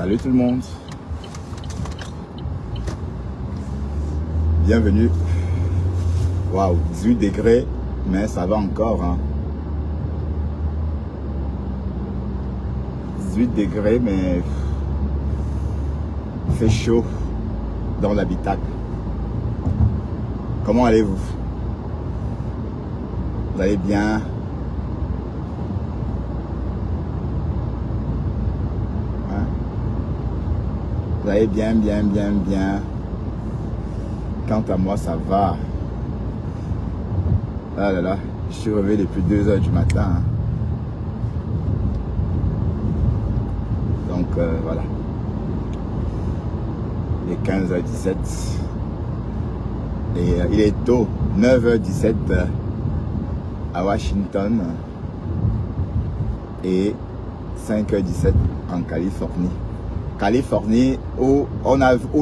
Salut tout le monde. Bienvenue. Waouh, 18 degrés, mais ça va encore. Hein. 18 degrés, mais il fait chaud dans l'habitacle. Comment allez-vous? Vous allez bien? Hein? Vous allez bien, bien, bien, bien. Quant à moi, ça va. Ah là là, je suis réveillé depuis 2 h du matin. Hein. Donc voilà. Il est 15 h 17. Et il est tôt, 9 h 17 à Washington. Et 5 h 17 en Californie. Californie où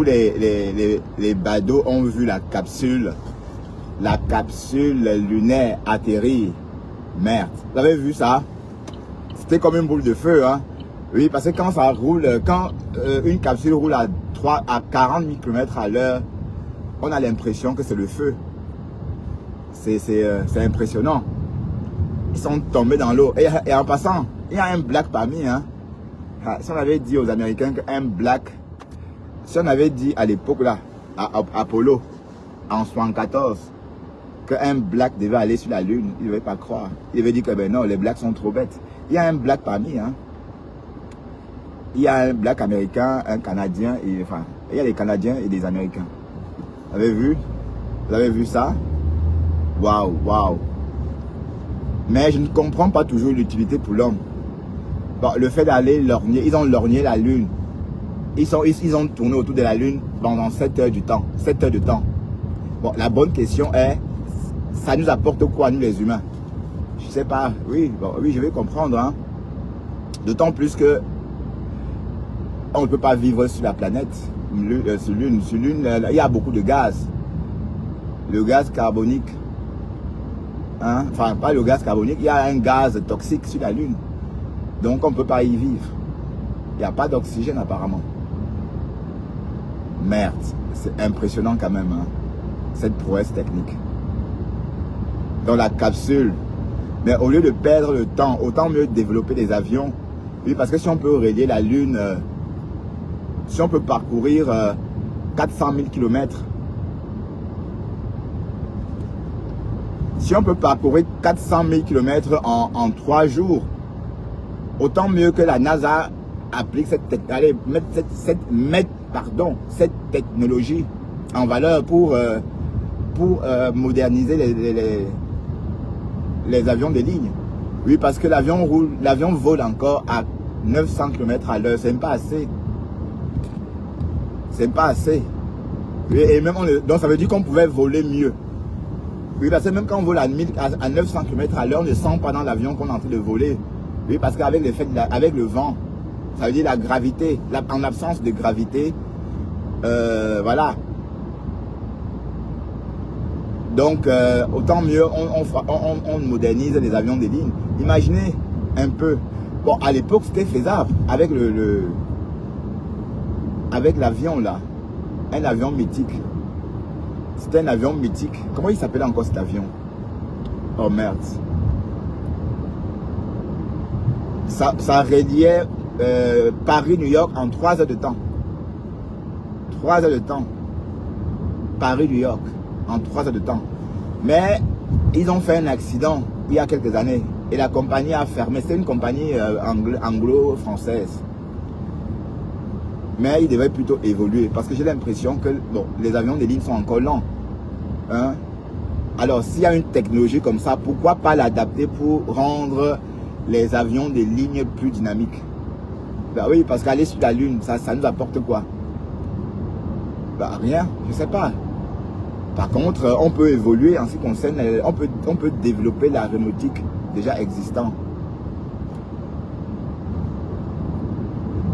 les badauds ont vu la capsule lunaire atterrir. Merde, vous avez vu ça? C'était comme une boule de feu, hein? Oui, parce que quand ça roule, quand une capsule roule à 40 000 km à l'heure, on a l'impression que c'est le feu. C'est impressionnant. Ils sont tombés dans l'eau. Et en passant, il y a un black parmi, hein? Si on avait dit aux Américains qu'un black, si on avait dit à l'époque là, à Apollo, en 74, qu'un black devait aller sur la Lune, il ne devait pas croire. Il devait dire que ben non, les blacks sont trop bêtes. Il y a un black parmi, hein. Il y a un black américain, un canadien, et, enfin, il y a des Canadiens et des Américains. Vous avez vu? Vous avez vu ça? Waouh, waouh. Mais je ne comprends pas toujours l'utilité pour l'homme. Bon, le fait d'aller lorgner, ils ont lorgné la Lune. Ils ont tourné autour de la Lune pendant 7 heures du temps. 7 heures de temps. Bon, la bonne question est, ça nous apporte quoi, nous les humains? Je sais pas. Oui, bon, oui, je vais comprendre. Hein. D'autant plus que on ne peut pas vivre sur la planète. Sur Lune, il y a beaucoup de gaz. Le gaz carbonique. Hein? Enfin, pas le gaz carbonique, il y a un gaz toxique sur la Lune. Donc on ne peut pas y vivre. Il n'y a pas d'oxygène apparemment. Merde, c'est impressionnant quand même, hein, cette prouesse technique. Dans la capsule. Mais au lieu de perdre le temps, autant mieux développer des avions. Oui, parce que si on peut relier la Lune, si on peut parcourir 400 000 km, si on peut parcourir 400 000 km en 3 jours, autant mieux que la NASA applique cette technologie en valeur pour moderniser les avions de ligne. Oui, parce que l'avion vole encore à 900 km à l'heure, c'est même pas assez. C'est pas assez. Oui, et même donc ça veut dire qu'on pouvait voler mieux. Oui, parce que même quand on vole à 900 km à l'heure, on ne sent pas dans l'avion qu'on est en train de voler. Oui, parce qu'avec avec le vent, ça veut dire la gravité, en absence de gravité, voilà. Donc, autant mieux, on modernise les avions de ligne. Imaginez un peu. Bon, à l'époque, c'était faisable avec avec l'avion là, un avion mythique. C'était un avion mythique. Comment il s'appelait encore cet avion? Oh merde. Ça reliait Paris-New York en 3 heures de temps. 3 heures de temps. Paris-New York en 3 heures de temps. Mais ils ont fait un accident il y a quelques années. Et la compagnie a fermé. C'est une compagnie anglo-française. Mais ils devaient plutôt évoluer. Parce que j'ai l'impression que bon, les avions de ligne sont encore lents. Hein? Alors s'il y a une technologie comme ça, pourquoi pas l'adapter pour rendre les avions de ligne plus dynamiques? Ben oui, parce qu'aller sur la Lune, ça nous apporte quoi? Ben rien, je sais pas. Par contre, on peut évoluer en ce qui concerne, on peut développer l'aéronautique déjà existant.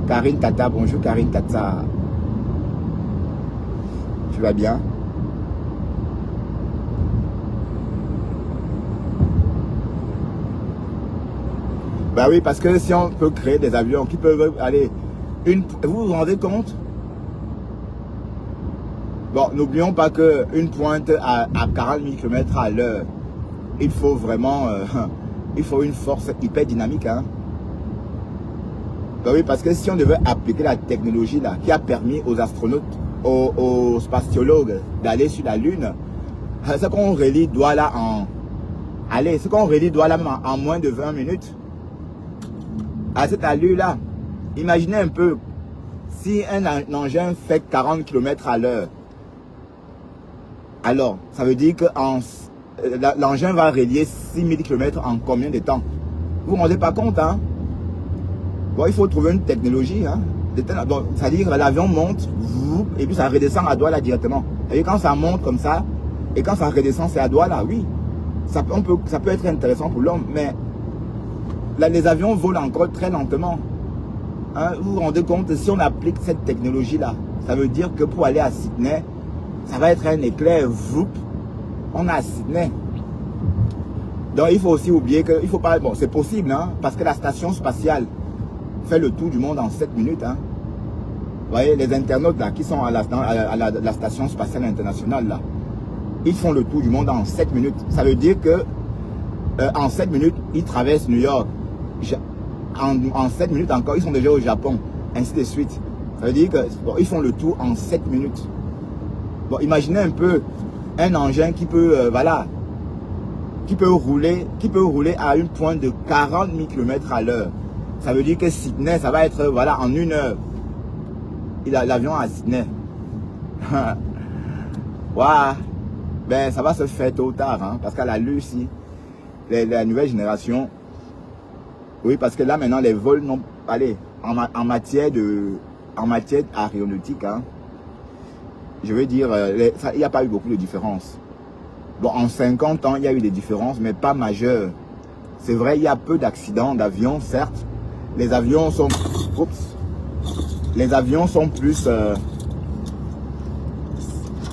Karine Tata, bonjour Karine Tata. Tu vas bien? Bah oui, parce que si on peut créer des avions qui peuvent aller Vous vous rendez compte? Bon, n'oublions pas qu'une pointe à 40 000 km à l'heure, il faut vraiment, il faut une force hyper dynamique. Hein? Ben oui, parce que si on devait appliquer la technologie là, qui a permis aux astronautes, aux spatiologues d'aller sur la Lune, ce qu'on relie Douala en... Allez, ce qu'on relie Douala en moins de 20 minutes, à cette allure-là, imaginez un peu, si un engin fait 40 km à l'heure, alors, ça veut dire que l'engin va relier 6000 km en combien de temps? Vous ne vous rendez pas compte, hein? Bon, il faut trouver une technologie, hein? C'est-à-dire que l'avion monte, et puis ça redescend à Douala directement. Et quand ça monte comme ça, et quand ça redescend, c'est à Douala, oui. Ça peut être intéressant pour l'homme, mais là, les avions volent encore très lentement. Hein? Vous vous rendez compte, si on applique cette technologie-là, ça veut dire que pour aller à Sydney, ça va être un éclair, voup, on est à Sydney. Donc il faut aussi oublier que, il faut pas, bon c'est possible, hein, parce que la station spatiale fait le tour du monde en 7 minutes. Hein. Vous voyez, les internautes là, qui sont à la station spatiale internationale, là, ils font le tour du monde en 7 minutes. Ça veut dire que en 7 minutes, ils traversent New York. En 7 minutes encore, ils sont déjà au Japon, ainsi de suite. Ça veut dire que bon, ils font le tour en 7 minutes. Bon, imaginez un peu un engin qui peut, voilà, qui peut rouler à une pointe de 40 000 km à l'heure. Ça veut dire que Sydney, ça va être, voilà, en 1 heure. L'avion à Sydney. Waouh. Ben, ça va se faire tôt ou tard, hein, parce qu'à la Lucie, la nouvelle génération, oui, parce que là, maintenant, les vols n'ont pas allé en matière aéronautique, hein. Je veux dire, il n'y a pas eu beaucoup de différences. Bon, en 50 ans, il y a eu des différences, mais pas majeures. C'est vrai, il y a peu d'accidents d'avions, certes. Les avions sont... Oups. Les avions sont plus...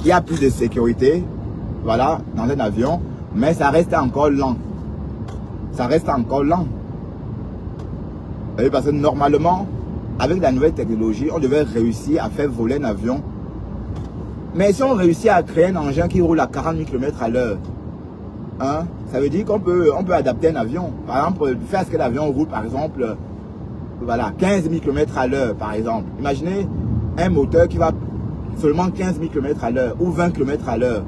il y a plus de sécurité, voilà, dans un avion, mais ça reste encore lent. Ça reste encore lent. Parce que normalement, avec la nouvelle technologie, on devait réussir à faire voler un avion. Mais si on réussit à créer un engin qui roule à 40 000 km à l'heure, hein, ça veut dire qu'on peut adapter un avion. Par exemple, faire ce que l'avion roule, par exemple, voilà, 15 000 km à l'heure, par exemple. Imaginez un moteur qui va seulement 15 000 km à l'heure ou 20 km à l'heure.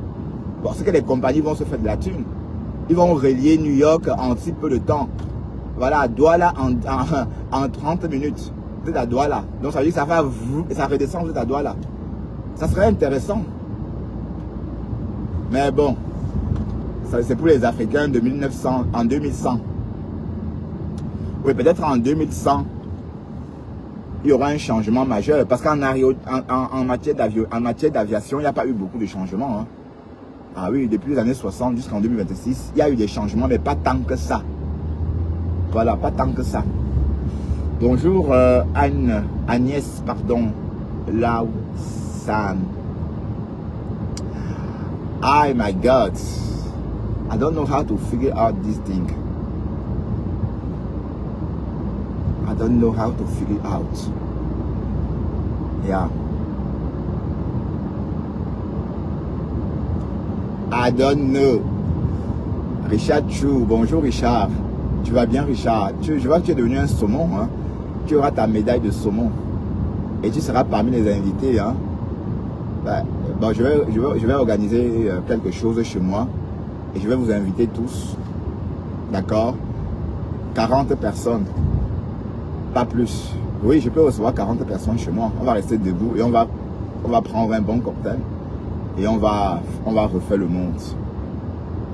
Bon, c'est que les compagnies vont se faire de la thune. Ils vont relier New York en si peu de temps. Voilà, Douala en 30 minutes. C'est à Douala. Donc ça veut dire que ça redescend à Douala. Ça serait intéressant. Mais bon, c'est pour les Africains de 1900, en 2100. Oui, peut-être en 2100, il y aura un changement majeur. Parce qu'en matière d'aviation, il n'y a pas eu beaucoup de changements. Hein. Ah oui, depuis les années 60 jusqu'en 2026, il y a eu des changements, mais pas tant que ça. Voilà, pas tant que ça. Bonjour Agnès, pardon, Lausanne. Oh my God, I don't know how to figure out this thing. I don't know how to figure it out. Yeah. I don't know. Richard Chou, bonjour Richard. Tu vas bien Richard? Je vois que tu es devenu un saumon. Hein? Tu auras ta médaille de saumon. Et tu seras parmi les invités. Hein? Ben, bon, je vais organiser quelque chose chez moi. Et je vais vous inviter tous. D'accord? 40 personnes. Pas plus. Oui, je peux recevoir 40 personnes chez moi. On va rester debout et on va prendre un bon cocktail. Et on va refaire le monde.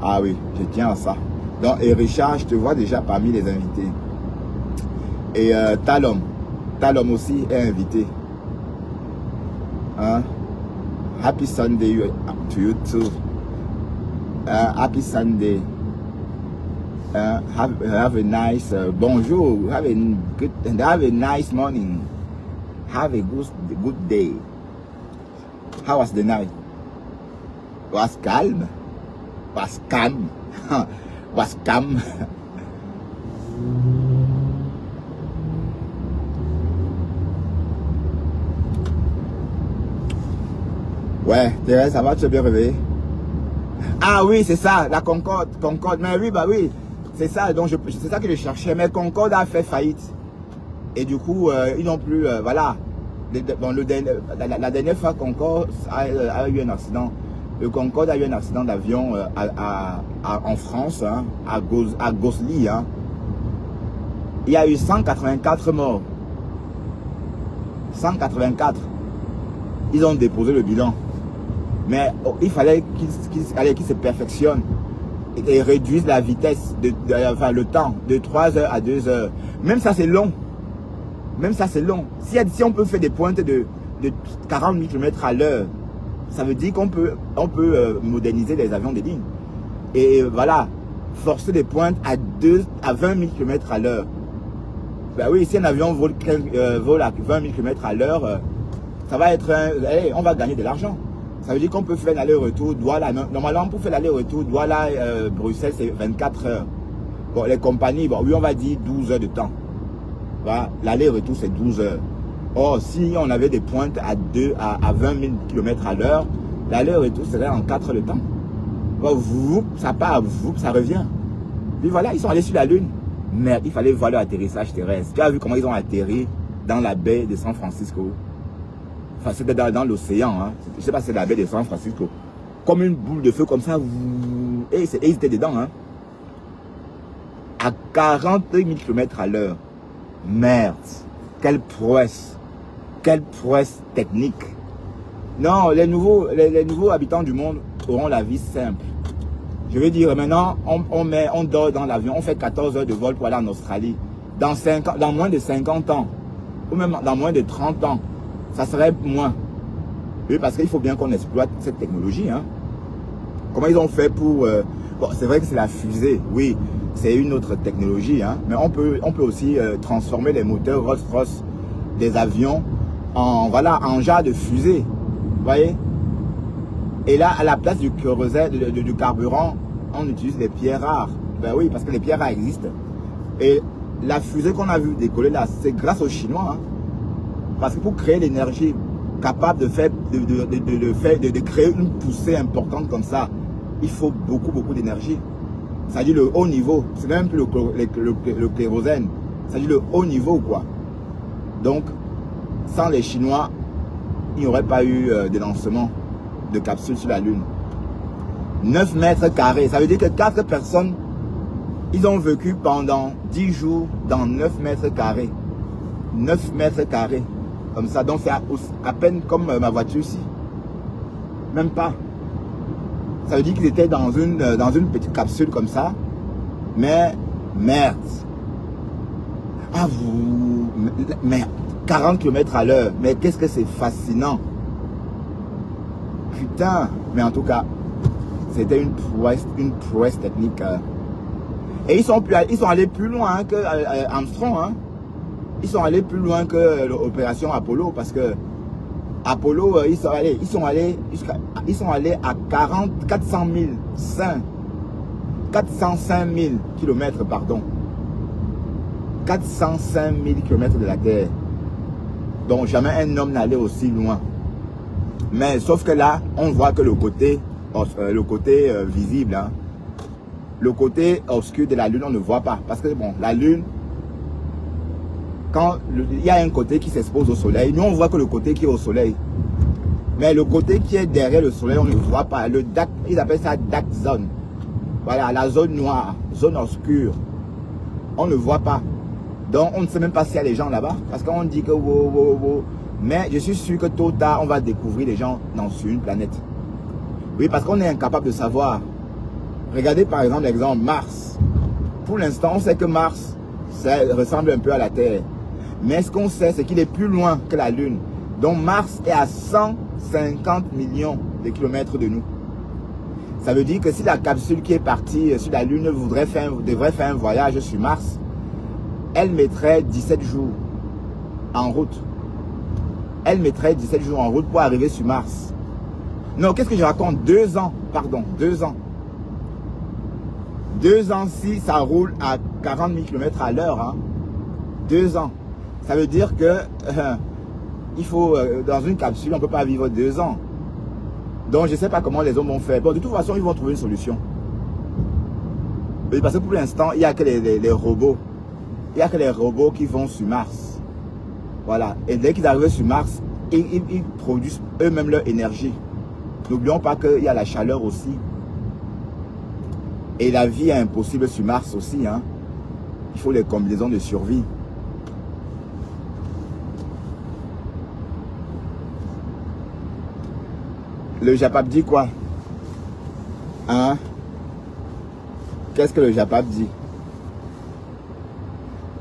Ah oui, je tiens à ça. Donc, et Richard, je te vois déjà parmi les invités. Et Talom aussi est invité. Hein? Happy Sunday to you too. Happy Sunday. Have a nice bonjour. Have a nice morning. Have a good day. How was the night? Was calm. Was calm. Was calm. Ouais, Thérèse, ça va, tu es bien réveillé? Ah oui, c'est ça, la Concorde, Concorde. Mais oui, bah oui, c'est ça, donc c'est ça que je cherchais. Mais Concorde a fait faillite. Et du coup, ils n'ont plus, voilà. Bon, la dernière fois, Concorde a eu un accident. Le Concorde a eu un accident d'avion en France, hein, à Gosselies. Hein. Il y a eu 184 morts. 184. Ils ont déposé le bilan. Mais il fallait qu'ils se perfectionnent et réduisent la vitesse, enfin le temps, de 3 heures à 2 heures. Même ça, c'est long. Même ça, c'est long. Si on peut faire des pointes de 40 000 km à l'heure, ça veut dire qu'on peut moderniser les avions de ligne. Et voilà, forcer des pointes à 20 000 km à l'heure. Ben oui, si un avion vole à 20 000 km à l'heure, ça va être allez, on va gagner de l'argent. Ça veut dire qu'on peut faire l'aller-retour Douala. Normalement, pour faire l'aller-retour Douala, Bruxelles, c'est 24 heures. Bon, les compagnies, bon, oui, on va dire 12 heures de temps. Voilà, l'aller-retour, c'est 12 heures. Or, si on avait des pointes à 20 000 km à l'heure, l'aller-retour serait en 4 heures de temps. Bon, ça part, ça revient. Puis voilà, ils sont allés sur la Lune. Merde, il fallait voir leur atterrissage terrestre. Tu as vu comment ils ont atterri dans la baie de San Francisco? Enfin, c'était dans l'océan. Hein. Je ne sais pas si c'est la baie de San Francisco. Comme une boule de feu comme ça. Et ils étaient dedans. Hein. À 40 000 km à l'heure. Merde. Quelle prouesse. Quelle prouesse technique. Non, les nouveaux habitants du monde auront la vie simple. Je veux dire, maintenant, on dort dans l'avion, on fait 14 heures de vol pour aller en Australie. Dans moins de 50 ans, ou même dans moins de 30 ans, ça serait moins. Oui, parce qu'il faut bien qu'on exploite cette technologie. Hein. Comment ils ont fait pour... bon, c'est vrai que c'est la fusée, oui, c'est une autre technologie. Hein, mais on peut aussi transformer les moteurs Rolls-Royce des avions en genre de fusée. Vous voyez? Et là, à la place du kérosène, du carburant, on utilise les pierres rares. Ben oui, parce que les pierres rares existent. Et la fusée qu'on a vu décoller là, c'est grâce aux Chinois. Hein. Parce que pour créer l'énergie capable de créer une poussée importante comme ça, il faut beaucoup d'énergie. Ça dit le haut niveau. C'est même plus le kérosène. Ça dit le haut niveau, quoi. Donc, sans les Chinois, il n'y aurait pas eu de lancement de capsule sur la Lune. 9 mètres carrés. Ça veut dire que 4 personnes, ils ont vécu pendant 10 jours dans 9 mètres carrés. 9 mètres carrés. Comme ça. Donc c'est à peine comme ma voiture ici. Même pas. Ça veut dire qu'ils étaient dans une petite capsule comme ça. Mais merde. Ah mais 40 km à l'heure. Mais qu'est-ce que c'est fascinant. Putain, mais en tout cas, c'était une prouesse technique. Et ils sont allés plus loin que Armstrong. Hein. Ils sont allés plus loin que l'opération Apollo parce que Apollo, ils sont allés à 405 000 km, pardon. 405 000 km de la Terre. Donc jamais un homme n'allait aussi loin. Mais sauf que là, on voit que le côté visible, hein, le côté obscur de la Lune, on ne voit pas. Parce que bon, la Lune, quand il y a un côté qui s'expose au soleil, nous on voit que le côté qui est au soleil. Mais le côté qui est derrière le soleil, on ne voit pas. Ils appellent ça dark zone. Voilà, la zone noire, zone obscure. On ne voit pas. Donc on ne sait même pas s'il y a les gens là-bas. Parce qu'on dit que wow. Mais je suis sûr que tôt ou tard, on va découvrir les gens sur une planète. Oui, parce qu'on est incapable de savoir. Regardez par exemple l'exemple Mars. Pour l'instant, on sait que Mars, ça ressemble un peu à la Terre. Mais ce qu'on sait, c'est qu'il est plus loin que la Lune. Donc Mars est à 150 millions de kilomètres de nous. Ça veut dire que si la capsule qui est partie sur la Lune devrait faire un voyage sur Mars, elle mettrait 17 jours en route. Elle mettrait 17 jours en route pour arriver sur Mars. Non, qu'est-ce que je raconte? 2 ans, pardon, 2 ans. 2 ans si ça roule à 40 000 km à l'heure. Hein. 2 ans. Ça veut dire que il faut, dans une capsule, on ne peut pas vivre 2 ans. Donc je ne sais pas comment les hommes vont faire. Bon, de toute façon, ils vont trouver une solution. Parce que pour l'instant, il n'y a que les robots. Il n'y a que les robots qui vont sur Mars. Voilà. Et dès qu'ils arrivent sur Mars, ils produisent eux-mêmes leur énergie. N'oublions pas qu'il y a la chaleur aussi. Et la vie est impossible sur Mars aussi. Hein. Il faut les combinaisons de survie. Le Japap dit quoi? Hein? Qu'est-ce que le Japap dit?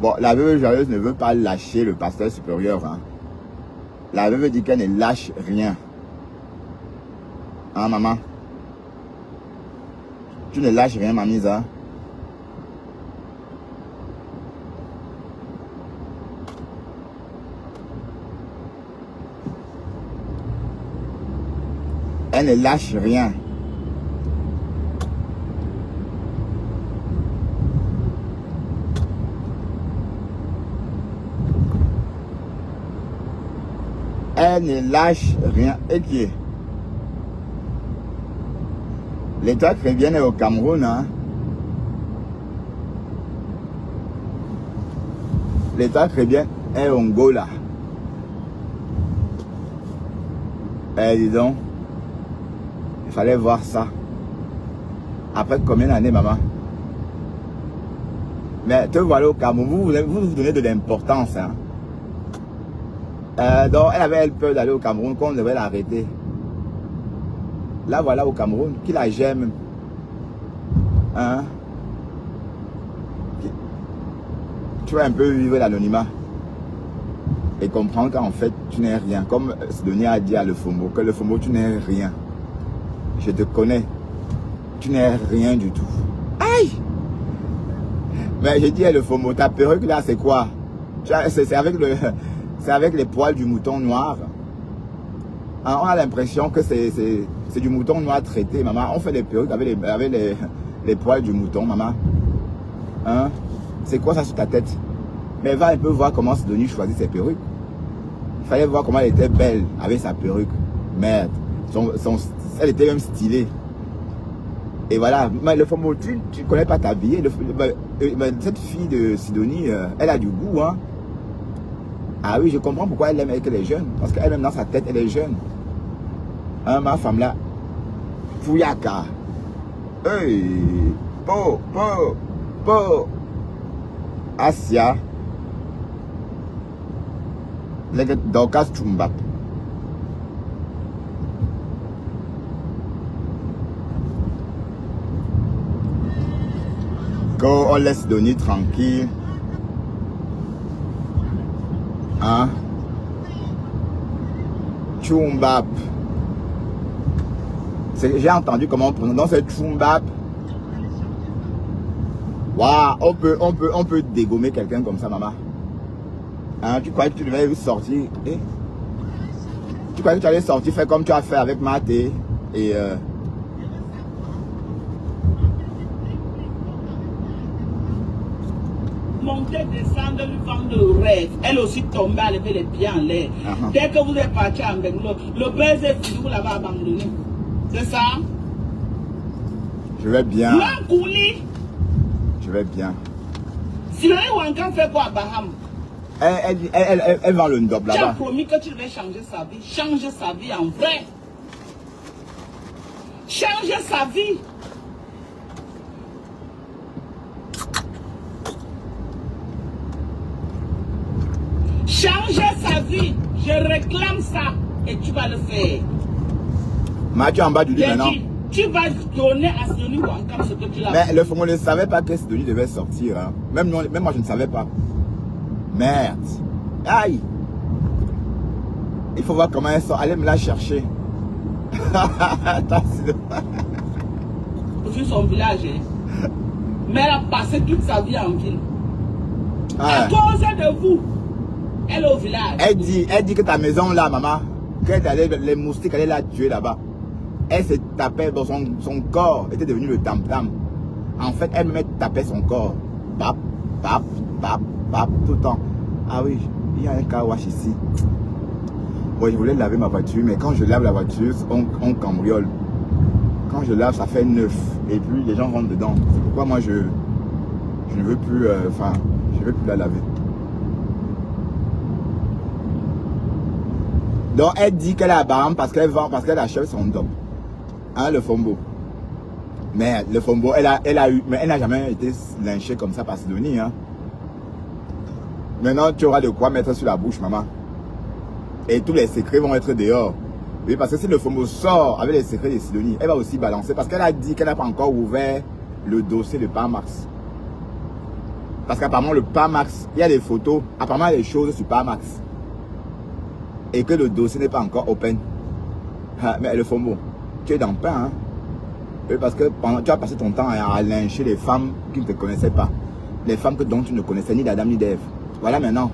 Bon, la veuve joyeuse ne veut pas lâcher le pasteur supérieur. Hein. La veuve dit qu'elle ne lâche rien. Hein, maman? Tu ne lâches rien, mamie, hein? Elle ne lâche rien. Elle ne lâche rien. Et qui est? L'État chrétien est au Cameroun. Hein? L'État chrétien est au Angola. Eh, dis donc. Il fallait voir ça. Après combien d'années, maman? Mais te voilà au Cameroun, vous donnez de l'importance. Hein? Donc, elle avait peur d'aller au Cameroun, qu'on devait l'arrêter. Là, voilà au Cameroun, qui la gêne. Hein? Tu vas un peu vivre l'anonymat. Et comprendre qu'en fait, tu n'es rien. Comme Sidonie a dit à Le Fombo, que Le Fombo, tu n'es rien. Je te connais. Tu n'es rien du tout. Aïe! Mais j'ai dit à Le Fombo, ta perruque là, c'est quoi? C'est avec les poils du mouton noir. Hein, on a l'impression que c'est du mouton noir traité, maman. On fait des perruques avec les poils du mouton, maman. Hein? C'est quoi ça sur ta tête? Mais va un peu voir comment Sidonie choisit ses perruques. Il fallait voir comment elle était belle avec sa perruque. Merde. Elle était même stylée. Et voilà. Mais Le Fombo, tu ne connais pas t'habiller. Cette fille de Sidonie, elle a du goût, hein. Ah oui, je comprends pourquoi elle aime avec les jeunes. Parce qu'elle-même dans sa tête, elle est jeune. Hein, ma femme là. Fouyaka. Hey. Po. Asia. Dorcas Chumbap. Quand on laisse Sidonie tranquille. Hein? Chumbap. J'ai entendu comment on prononce Chumbap. Waouh, on peut dégommer quelqu'un comme ça, maman. Hein, tu croyais que tu devais sortir? Tu croyais que tu allais sortir, faire comme tu as fait avec Maté et monter, descendre, lui vendre le rêve. Elle aussi tombée, elle lever les pieds en l'air. Dès que vous êtes parti en Bengulo, le buzz est fini, vous l'avez abandonné. C'est ça? Je vais bien. L'encouli. Je vais bien. Sinon, Wankan fait quoi à Baham? Elle vend le ndop là-bas. Tu as promis que tu devais changer sa vie. Change sa vie en vrai. Change sa vie. Change sa vie. Je réclame ça. Et tu vas le faire. Mathieu en bas du lit maintenant. Tu vas donner à Sidonie Wankam ce que tu l'as. Mais le Fombo ne savait pas que Sidonie devait sortir. Hein. Même moi, je ne savais pas. Merde. Aïe. Il faut voir comment elle sort. Allez me la chercher. Vu son village. Hein. Mais elle a passé toute sa vie en ville. À cause de vous. Elle est au village. Elle dit que ta maison là, maman, qu'elle allait, les moustiques allaient la tuer là-bas. Elle se tapait dans son corps, était devenu le tam-tam. En fait, elle-même tapait son corps. Pap, pap, pap, pap, tout le temps. Ah oui, il y a un car wash ici. Ouais, je voulais laver ma voiture, mais quand je lave la voiture, on cambriole. Quand je lave, ça fait neuf. Et puis les gens rentrent dedans. C'est pourquoi moi je ne veux plus, je veux plus la laver. Donc elle dit qu'elle est à Baham parce qu'elle vend, parce qu'elle achète son dom. Hein, le Fombo. Mais le Fombo, elle a eu, mais elle n'a jamais été lynchée comme ça par Sidonie. Hein. Maintenant, tu auras de quoi mettre sur la bouche, maman. Et tous les secrets vont être dehors. Oui, parce que si le Fombo sort avec les secrets de Sidonie, elle va aussi balancer. Parce qu'elle a dit qu'elle n'a pas encore ouvert le dossier de Parmax. Parce qu'apparemment, le Parmax, il y a des photos, apparemment, il y a des choses sur Parmax. Et que le dossier n'est pas encore open. Ah, mais le Fombo, tu es dans le pain. Hein? Oui, parce que tu as passé ton temps à lyncher les femmes qui ne te connaissaient pas. Les femmes dont tu ne connaissais ni d'Adam ni d'Ève. Voilà maintenant.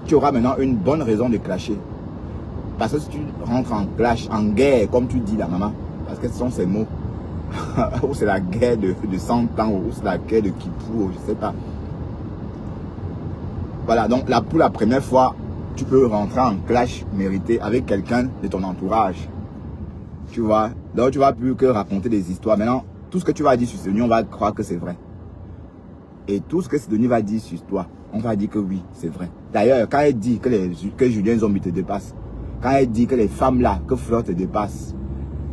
Tu auras maintenant une bonne raison de clasher. Parce que si tu rentres en clash, en guerre, comme tu dis la maman, parce que ce sont ces mots, ou c'est la guerre de 100 ans, ou c'est la guerre de Kippour, je ne sais pas. Voilà, donc là, pour la première fois, tu peux rentrer en clash mérité avec quelqu'un de ton entourage. Tu vois, donc tu ne vas plus que raconter des histoires. Maintenant, tout ce que tu vas dire sur Sidonie, on va croire que c'est vrai. Et tout ce que Sidonie va dire sur toi, on va dire que oui, c'est vrai. D'ailleurs, quand elle dit que Julien Zombie te dépasse, quand elle dit que les femmes là, que Flore te dépasse,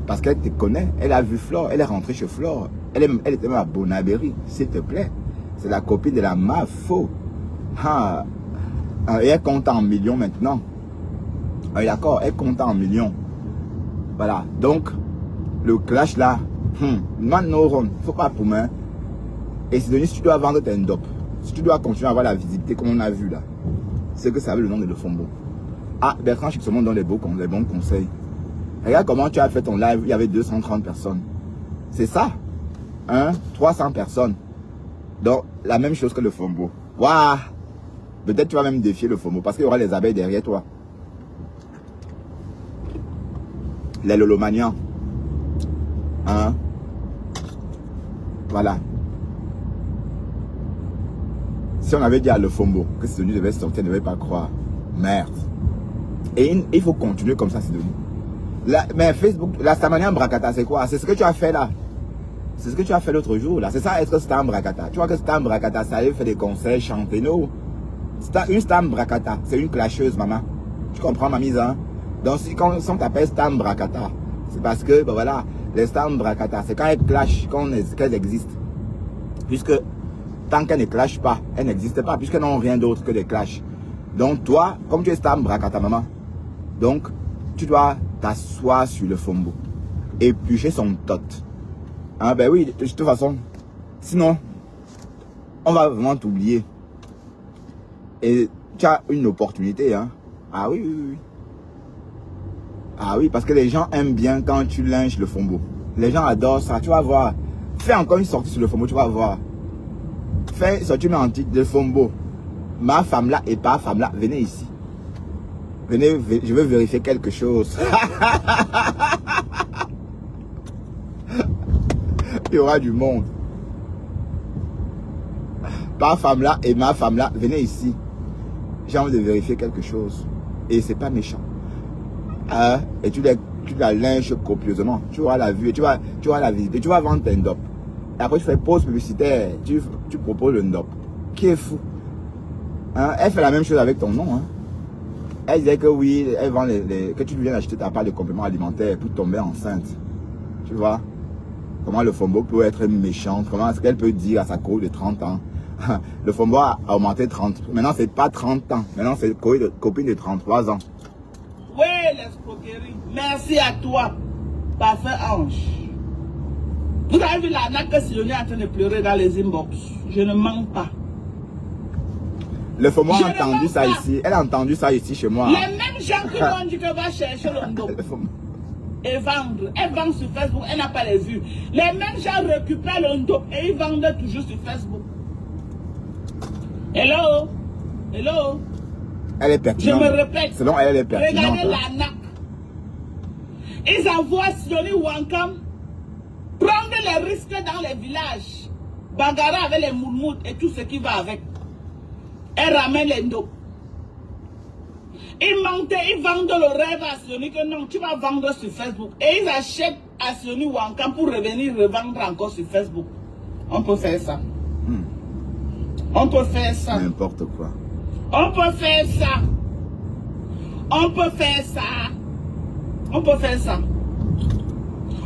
parce qu'elle te connaît, elle a vu Flore, elle est rentrée chez Flore, elle était même à Bonaberry, s'il te plaît. C'est la copine de la Mafo. Ah, et elle compte en millions maintenant. Ah, d'accord, elle compte en millions. Voilà, donc, le clash là, man no run, faut pas pour moi. Et Sidonie, si tu dois vendre tes ndop, si tu dois continuer à avoir la visibilité comme on a vu là, c'est que ça veut le nom de Le Fombo. Ah, Bertrand Chixomon donne les bons conseils. Regarde comment tu as fait ton live, il y avait 230 personnes. C'est ça, 300 personnes. Donc, la même chose que Le Fombo. Waouh! Peut-être tu vas même défier Le Fombo parce qu'il y aura les abeilles derrière toi. Les lolomanians. Hein? Voilà. Si on avait dit à Le Fombo que Sidonie devait sortir, elle ne devait pas croire. Merde. Et il faut continuer comme ça, Sidonie. Mais Facebook, la Stamania Bracata, c'est quoi? C'est ce que tu as fait là. C'est ce que tu as fait l'autre jour là. C'est ça, être Stam Bracata. Tu vois que Stam Bracata, ça allait faire des concerts, chanter, non? Une Stam Bracata, c'est une clasheuse, maman. Tu comprends ma mise, hein? Donc, quand on t'appelle Stam Bracata, c'est parce que, ben voilà, les Stam Bracata, c'est quand elles clashent, qu'elles existent. Puisque, tant qu'elles ne clashent pas, elles n'existent pas, puisqu'elles n'ont rien d'autre que des clashs. Donc, toi, comme tu es Stam Bracata, maman, donc, tu dois t'asseoir sur Le Fombo, éplucher son tot. Ah, ben oui, de toute façon, sinon, on va vraiment t'oublier. Et tu as une opportunité, hein. Ah oui, oui, oui. Ah oui, parce que les gens aiment bien quand tu lynches Le Fombo. Les gens adorent ça, tu vas voir. Fais encore une sortie sur Le Fombo, tu vas voir. Fais sortie mais en titre Le Fombo. Ma femme là et pas femme là, venez ici. Venez, je veux vérifier quelque chose. Il y aura du monde. Pas femme là et ma femme là, venez ici. J'ai envie de vérifier quelque chose. Et c'est pas méchant. Et tu la lynches copieusement. Tu auras la vue, tu auras la visite. Tu vas vendre un ndop. Et après tu fais pause publicitaire. Tu proposes le ndop. Qui est fou. Hein? Elle fait la même chose avec ton nom. Hein? Elle disait que oui, elle vend que tu viens acheter ta part de compléments alimentaires pour tomber enceinte. Tu vois? Comment Le Fombo peut être méchant. Comment est-ce qu'elle peut dire à sa co de 30 ans. Le Fombo a augmenté 30. Maintenant, c'est pas 30 ans. Maintenant, c'est copine de 33 ans. Oui, l'escroquerie. Merci à toi, parfait ange. Vous avez vu la naque que Sidonie est en train de pleurer dans les inbox. Je ne mens pas. Le Fombo a entendu ça ici. Elle a entendu ça ici chez moi. Les mêmes gens qui m'ont dit que va chercher le ndop et vendre. Elle vend sur Facebook, elle n'a pas les vues. Les mêmes gens récupèrent le ndop et ils vendent toujours sur Facebook. Hello? Hello? Elle est pertinente. Je me répète. Selon elle, est pertinente. Regardez la nappe. Ils envoient Sidonie Wankam prendre les risques dans les villages. Bagarre avec les moulmoutes et tout ce qui va avec. Elle ramène les ndop. Ils mentaient, ils vendent le rêve à Sioni que non, tu vas vendre sur Facebook. Et ils achètent à Sioni Wankan pour revenir revendre encore sur Facebook. On peut faire ça. On peut faire ça. N'importe quoi. On peut faire ça. On peut faire ça. On peut faire ça.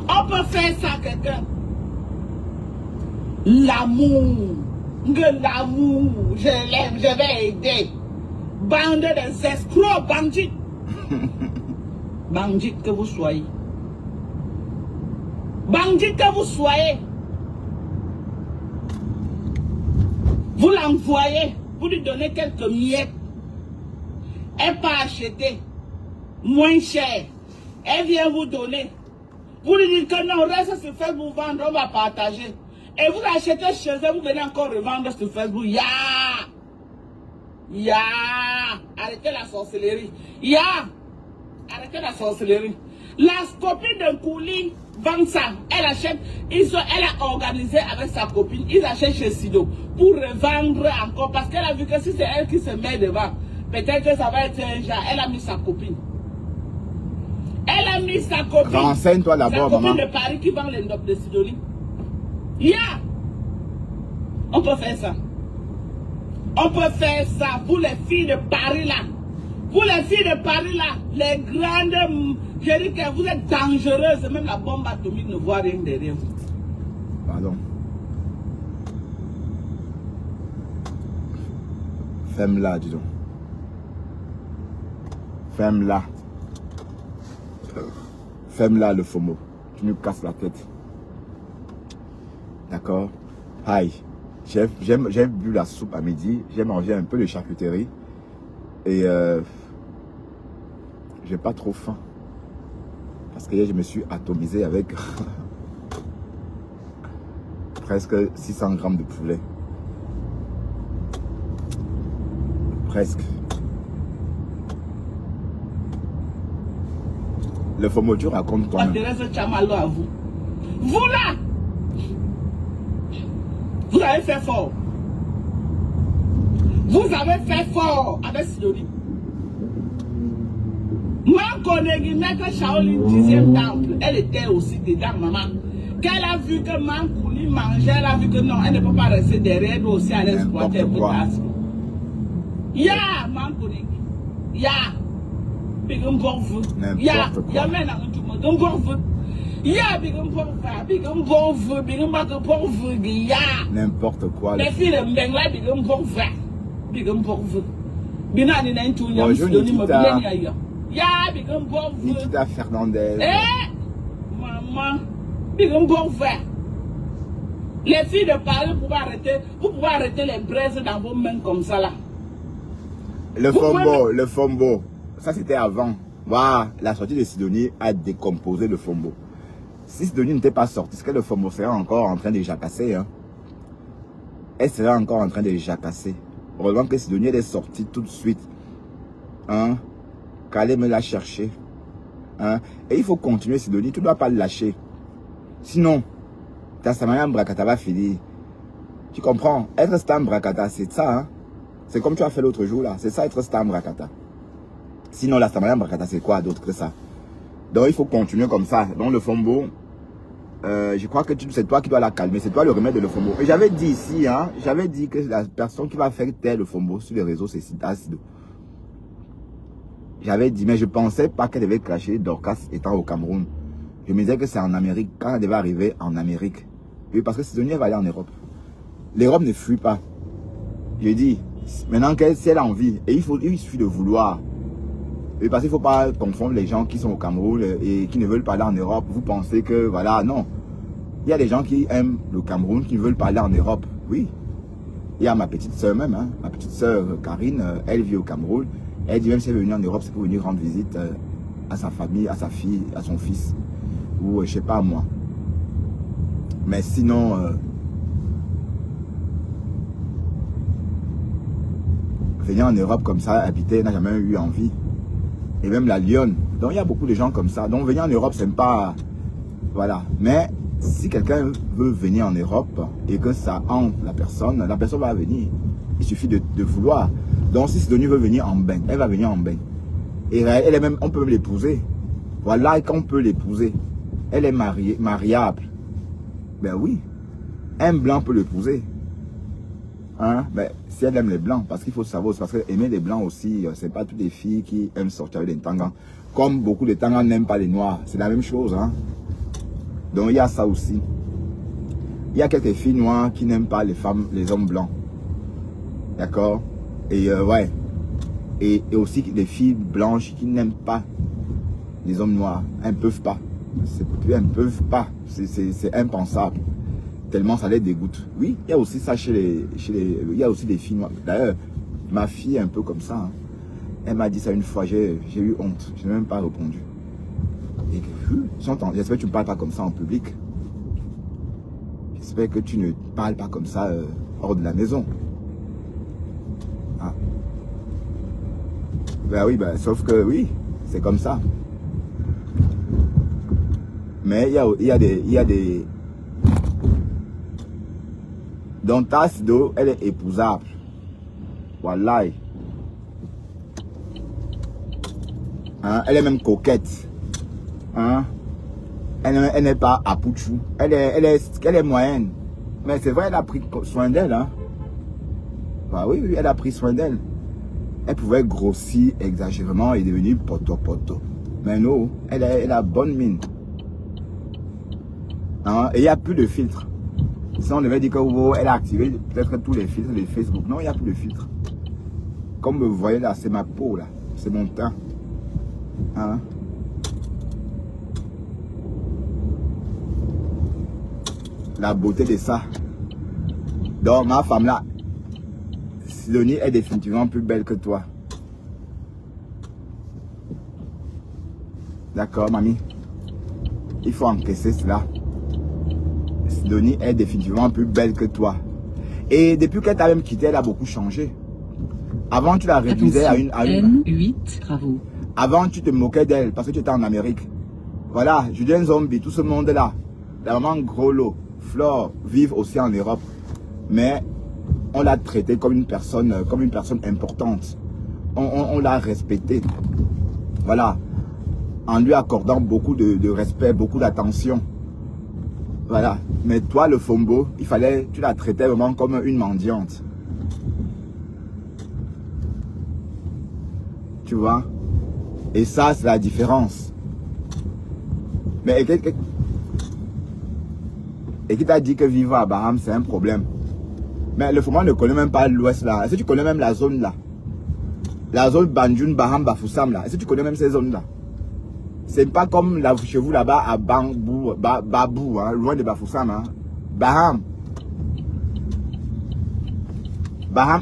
On peut faire ça, quelqu'un. L'amour. L'amour. Je l'aime, je vais aider. Bande des escrocs, bandits. Bandits que vous soyez. Bandits que vous soyez. Vous l'envoyez, vous lui donnez quelques miettes. Elle pas acheter moins cher. Elle vient vous donner. Vous lui dites que non, reste sur Facebook, vendre, on va partager. Et vous achetez chez eux, vous venez encore revendre sur Facebook. Ya! Ya! Arrêtez la sorcellerie. Ya! Arrêtez la sorcellerie. La copine de Kouli vend ça. Elle achète, elle a organisé avec sa copine. Ils achètent chez Sido pour revendre encore. Parce qu'elle a vu que si c'est elle qui se met devant, peut-être que ça va être un genre. Elle a mis sa copine. Elle a mis sa copine. Renseigne-toi d'abord, maman. Sa copine de Paris qui vend les notes de Sidonie. Ya! On peut faire ça. On peut faire ça pour les filles de Paris là. Pour les filles de Paris là, les grandes, je dis que vous êtes dangereuses, même la bombe atomique ne voit rien derrière vous. Pardon. Femme-là, dis donc. Femme-là. Femme-là, le FOMO. Tu nous casses la tête. D'accord? Aïe. J'ai bu la soupe à midi. J'ai mangé un peu de charcuterie. Et j'ai pas trop faim. Parce que hier, je me suis atomisé avec presque 600 grammes de poulet. Presque. Le FOMO, tu racontes toi-même. Thérèse Chamalo à vous. Vous là, vous avez fait fort. Vous avez fait fort avec Sidonie. Mankonegi, maître Shaolin, 10e temple, elle était aussi dedans, maman. Qu'elle a vu que Mankouni mangeait, elle a vu que non, elle ne peut pas rester derrière, elle aussi à l'exploiter un peu d'asthme. Ya, Mankonegi. Ya. Bigum Borvu. Ya, ya, maintenant, tout le monde. Borvu. Ya, Bigum Borvu. Bigum Borvu. Bigum Borvu. Ya. N'importe quoi. Les filles de Mbengla, Bigum Borvu. Bigum Borvu. Binani Nantou, Bonjour, Nikita. Ya, Bigum Borvu. Nikita Fernandez. Maman. Bigum Borvu. Les filles de Paris, vous pouvez arrêter les braises dans vos mains comme ça là. Le Fombo. Ça c'était avant. Voilà, la sortie de Sidonie a décomposé le Fombo. Si Sidonie n'était pas sortie, est-ce que le Fombo serait encore en train de jacasser, hein? Elle serait encore en train de jacasser. Heureusement que Sidonie elle est sortie tout de suite. Hein? Qu'elle me l'a chercher. Hein? Et il faut continuer, Sidonie. Tu ne dois pas le lâcher. Sinon, ta Samaya Mbrakata va finir. Tu comprends? Être Stam Mbrakata, c'est ça, hein? C'est comme tu as fait l'autre jour là. C'est ça être Stam Mbrakata. Sinon, la Samaya Mbrakata, c'est quoi d'autre que ça? Donc, il faut continuer comme ça. Donc, le Fombo, je crois que c'est toi qui dois la calmer. C'est toi le remède de le Fombo. Et j'avais dit ici, hein, j'avais dit que la personne qui va faire taire le Fombo sur les réseaux, c'est Sido. J'avais dit, mais je pensais pas qu'elle devait cracher Dorcas étant au Cameroun. Je me disais que c'est en Amérique, quand elle devait arriver en Amérique. Oui, parce que Sidonie va aller en Europe. L'Europe ne fuit pas. J'ai dit, maintenant qu'elle, si elle a envie, et il suffit de vouloir. Et parce qu'il ne faut pas confondre les gens qui sont au Cameroun et qui ne veulent pas aller en Europe. Vous pensez que, voilà, non. Il y a des gens qui aiment le Cameroun, qui veulent pas aller en Europe. Oui. Il y a ma petite soeur même, hein, ma petite soeur Karine, elle vit au Cameroun. Elle dit même si elle est venue en Europe, c'est pour venir rendre visite à sa famille, à sa fille, à son fils. Ou je sais pas moi. Mais sinon, venir en Europe comme ça, habiter, n'a jamais eu envie. Et même la Lyonne. Donc il y a beaucoup de gens comme ça. Donc venir en Europe, c'est pas... Voilà. Mais si quelqu'un veut venir en Europe et que ça hante la personne va venir. Il suffit de vouloir. Donc si Sidonie veut venir en bain, elle va venir en bain. Et elle est même, on peut même l'épouser. Voilà, qu'on peut l'épouser. Elle est mariable. Ben oui. Un blanc peut l'épouser. Hein? Ben, si elle aime les blancs, parce qu'il faut savoir, parce qu'aimer les blancs aussi, c'est pas toutes les filles qui aiment sortir avec des tangans. Comme beaucoup de tangans n'aiment pas les noirs. C'est la même chose. Hein? Donc il y a ça aussi. Il y a quelques filles noires qui n'aiment pas les femmes, les hommes blancs. D'accord? Et ouais. Et aussi des filles blanches qui n'aiment pas les hommes noirs. Elles ne peuvent pas. Elles ne peuvent pas. C'est impensable. Tellement ça les dégoûte. Oui, il y a aussi ça chez les il y a aussi des filles noires. D'ailleurs, ma fille est un peu comme ça. Hein. Elle m'a dit ça une fois, j'ai eu honte. Je n'ai même pas répondu. J'espère que tu ne parles pas comme ça en public. J'espère que tu ne parles pas comme ça hors de la maison. Ah. Ben oui, ben, sauf que oui, c'est comme ça. Mais il y a des... Donc ta Sido, elle est épousable. Voilà. Hein? Elle est même coquette. Hein? Elle n'est pas à Pouchou. Elle est moyenne. Mais c'est vrai, elle a pris soin d'elle. Hein? Bah oui, elle a pris soin d'elle. Elle pouvait grossir exagérément et devenir poto. Mais non, elle a bonne mine. Hein? Et il n'y a plus de filtre. Si on devait dire qu'elle a activé peut-être tous les filtres de Facebook. Non, il n'y a plus de filtre. Comme vous voyez là, c'est ma peau là. C'est mon teint. Hein? La beauté de ça. Donc ma femme là, Sidonie est définitivement plus belle que toi. D'accord, mamie? Il faut encaisser cela. Sidonie est définitivement plus belle que toi. Et depuis qu'elle t'a même quitté, elle a beaucoup changé. Avant, tu la réduisais à une... N8 travaux. Avant, tu te moquais d'elle parce que tu étais en Amérique. Voilà, Julien Zombie, tout ce monde-là. La maman Grolo, Flore, vivent aussi en Europe. Mais on l'a traitée comme une personne importante. On l'a respectée. Voilà. En lui accordant beaucoup de respect, beaucoup d'attention. Voilà. Mais toi, le Fombo, tu la traitais vraiment comme une mendiante. Tu vois? Et ça, c'est la différence. Mais et qui t'a dit que vivre à Baham, c'est un problème? Mais le Fombo ne connaît même pas l'ouest là. Est-ce que tu connais même la zone là? La zone Banjul, Baham, Bafoussam là. Est-ce que tu connais même ces zones là? C'est pas comme là, chez vous là-bas à Babou, hein, loin de Bafoussam. Hein. Baham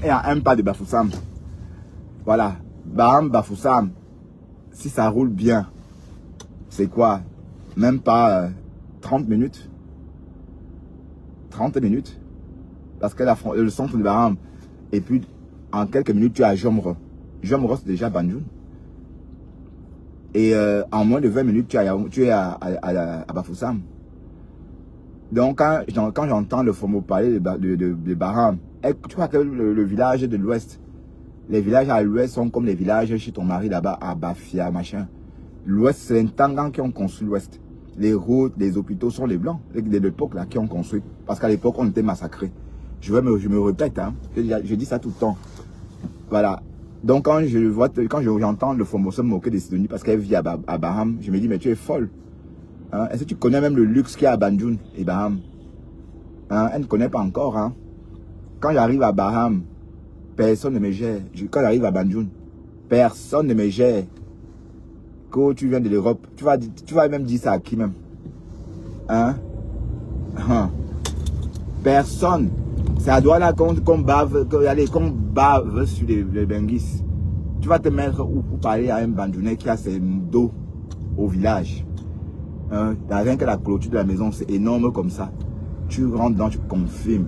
est à un pas de Bafoussam. Voilà. Baham, Bafoussam. Si ça roule bien, c'est quoi? Même pas 30 minutes. 30 minutes. Parce que le centre de Baham. Et puis, en quelques minutes, tu es à Jomro. Jomro, c'est déjà Banjul. Et en moins de 20 minutes, tu es à Bafoussam. Donc, quand j'entends le Fombo parler de Baham, tu vois que le village de l'ouest, les villages à l'ouest sont comme les villages chez ton mari là-bas, à Bafia, machin. L'ouest, c'est les Tangans qui ont construit l'ouest. Les routes, les hôpitaux sont les blancs, de l'époque là, qui ont construit. Parce qu'à l'époque, on était massacrés. Je me répète, hein, je dis ça tout le temps. Voilà. Donc quand j'entends le Fombo se moquer de Sidonie parce qu'elle vit à Baham, je me dis mais tu es folle. Hein? Est-ce que tu connais même le luxe qu'il y a à Banjul et Baham? Hein? Elle ne connaît pas encore. Hein? Quand j'arrive à Baham, personne ne me gère. Quand j'arrive à Banjul, personne ne me gère. Quand tu viens de l'Europe, tu vas même dire ça à qui même? Hein? Personne. C'est à Douala qu'on bave sur les Benguis. Tu vas te mettre pour parler à un Banjounais qui a ses dos au village. Rien que la clôture de la maison, c'est énorme comme ça. Tu rentres dedans, tu confirmes.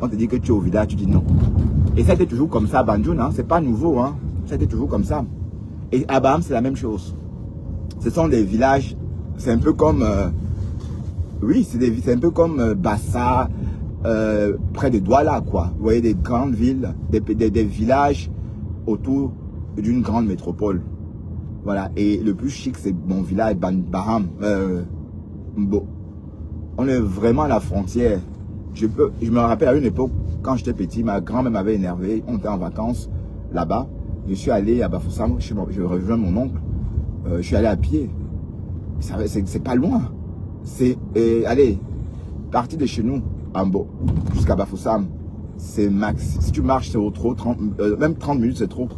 On te dit que tu es au village, tu dis non. Et ça a été toujours comme ça à Banjul, hein? C'est pas nouveau. Hein? Ça a été toujours comme ça. Et à Baham, c'est la même chose. Ce sont des villages, c'est un peu comme... oui, c'est un peu comme Bassa, près de Douala, quoi. Vous voyez, des grandes villes, des villages autour d'une grande métropole. Voilà, et le plus chic, c'est mon village, Baham, Mbo. On est vraiment à la frontière. Je me rappelle à une époque, quand j'étais petit, ma grand-mère m'avait énervé. On était en vacances là-bas. Je suis allé à Bafoussam, je rejoins mon oncle. Je suis allé à pied. C'est pas loin. C'est, allez, partir de chez nous, Ambo, jusqu'à Bafoussam, c'est max. Si tu marches, c'est au trop, même 30 minutes, c'est trop.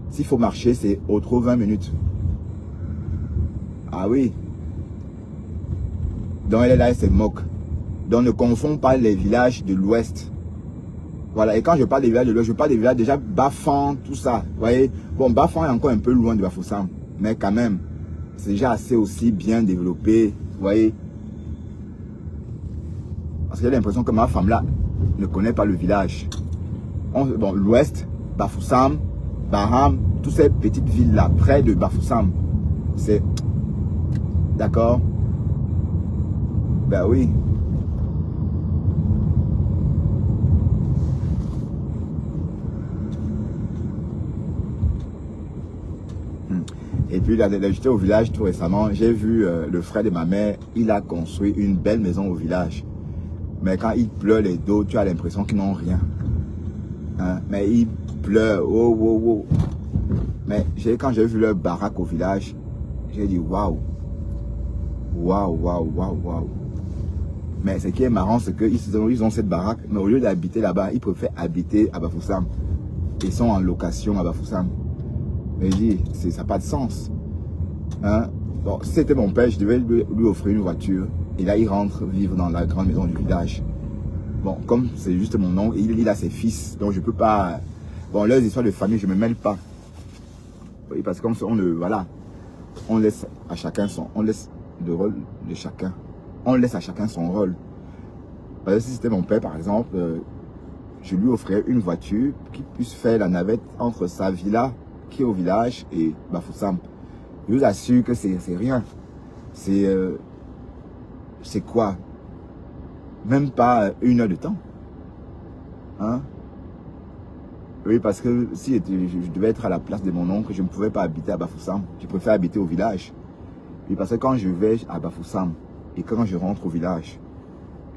S'il faut marcher, c'est au trop 20 minutes. Ah oui. Donc elle est là, elle se moque. Donc ne confond pas les villages de l'ouest. Voilà, et quand je parle des villages de l'ouest, je parle des villages déjà Bafan, tout ça. Vous voyez, bon, Bafan est encore un peu loin de Bafoussam, mais quand même, c'est déjà assez aussi bien développé. Vous voyez. Parce que j'ai l'impression que ma femme là ne connaît pas le village. Bon, l'ouest, Bafoussam, Baham, toutes ces petites villes là, près de Bafoussam. C'est... D'accord? Ben oui. Et puis là, j'étais au village tout récemment, j'ai vu le frère de ma mère, il a construit une belle maison au village. Mais quand il pleure les dos, tu as l'impression qu'ils n'ont rien. Hein? Mais il pleure, oh, oh, oh. Mais quand j'ai vu leur baraque au village, j'ai dit waouh. Waouh, waouh, waouh, waouh. Mais ce qui est marrant, c'est qu'ils ont cette baraque, mais au lieu d'habiter là-bas, ils préfèrent habiter à Bafoussam. Ils sont en location à Bafoussam. Mais je dis, ça n'a pas de sens. Hein? Bon, si c'était mon père, je devais lui offrir une voiture. Et là, il rentre vivre dans la grande maison du village. Bon, comme c'est juste mon oncle, il a ses fils. Donc, je peux pas... Bon, leurs histoires de famille, je ne me mêle pas. Oui, parce qu'on voilà. On laisse à chacun on laisse le rôle de chacun. On laisse à chacun son rôle. Parce que si c'était mon père, par exemple, je lui offrirais une voiture qui puisse faire la navette entre sa villa qui est au village et Bafoussam. Je vous assure que c'est rien. C'est quoi? Même pas 1 heure de temps. Hein? Oui, parce que si je devais être à la place de mon oncle, je ne pouvais pas habiter à Bafoussam. Je préfère habiter au village. Oui, parce que quand je vais à Bafoussam et quand je rentre au village,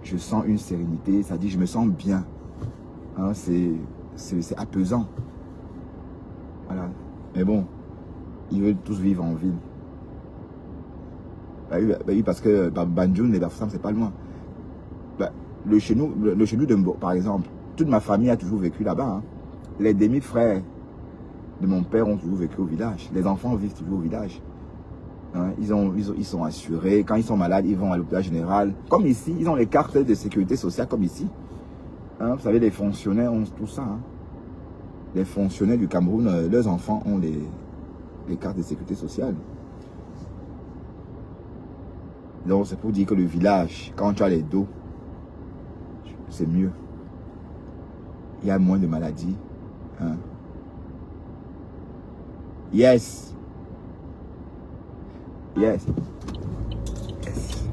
je sens une sérénité, ça dit je me sens bien. Hein, c'est apaisant. Voilà. Mais bon, ils veulent tous vivre en ville. Bah oui, parce que Banjoun et Bafoussam, c'est pas loin. Bah, le chenou de Mbo, par exemple, toute ma famille a toujours vécu là-bas. Hein. Les demi-frères de mon père ont toujours vécu au village. Les enfants vivent toujours au village. Hein, ils sont assurés. Quand ils sont malades, ils vont à l'hôpital général. Comme ici, ils ont les cartes de sécurité sociale comme ici. Hein, vous savez, les fonctionnaires ont tout ça. Hein. Les fonctionnaires du Cameroun, leurs enfants ont les cartes de sécurité sociale. Donc, c'est pour dire que le village, quand tu as les dos, c'est mieux. Il y a moins de maladies. Hein. Yes. Yes. Yes.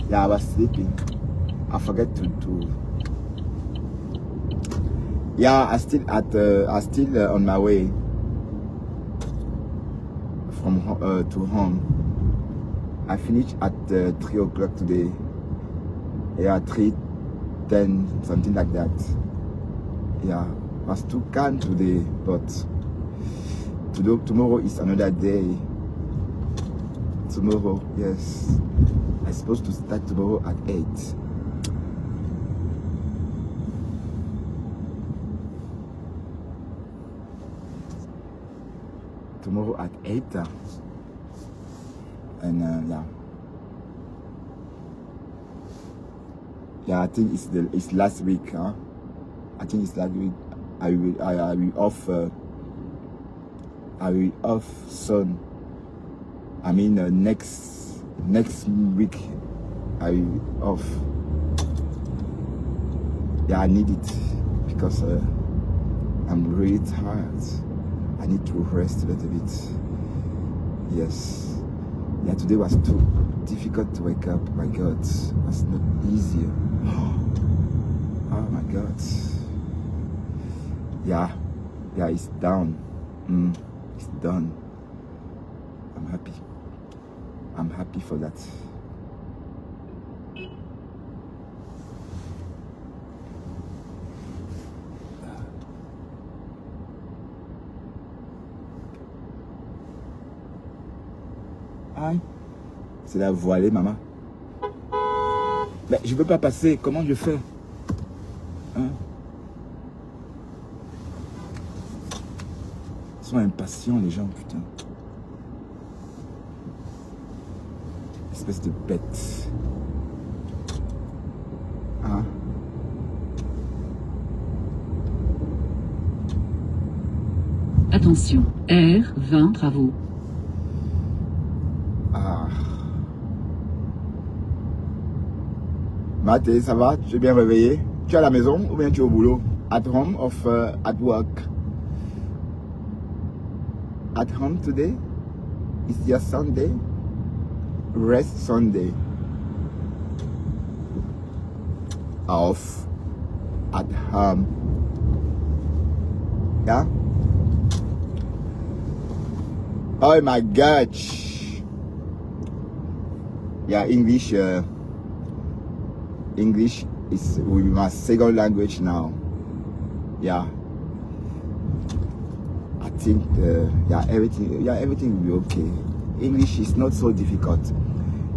Yeah, I was sleeping. I forget to yeah, I still on my way from to home. I finished at 3 o'clock today. Yeah, 3:10, something like that. Yeah, I was too calm today, but tomorrow is another day. Tomorrow, yes. I'm supposed to start tomorrow at 8. Tomorrow at 8. And yeah. Yeah, I think it's last week, huh? I think it's last week. I will off. I will off soon. I mean next week I will off. Yeah, I need it because I'm really tired. I need to rest a little bit. Yes. Yeah, today was too difficult to wake up. My God, it's not easy. Oh my God. Yeah. Yeah, it's down. It's done. I'm happy. I'm happy for that. Aïe. C'est la voilée, maman. Mais je peux pas passer. Comment je fais? Hein? Ils sont impatients, les gens, putain. Espèce de bête. Hein? Attention, R20 travaux. Ah. Mathé, ça va? Tu es bien réveillé? Tu es à la maison ou bien tu es au boulot? At home or at work? At home today? It's your Sunday? Rest Sunday. Off. At home. Yeah? Oh my gosh. Yeah, English is my second language now. Yeah. I think everything will be okay. English is not so difficult.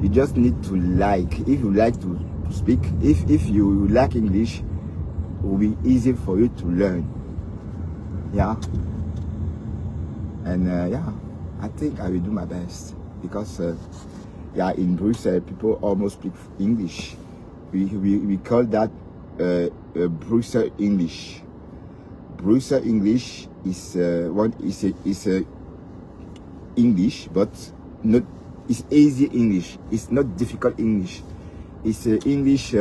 You just need to like. If you like to speak, if you like English, it will be easy for you to learn. Yeah. And yeah, I think I will do my best because yeah, in Brussels people almost speak English. We call that Brussels English. Brussels English is English, but not. It's easy English. It's not difficult English. It's English.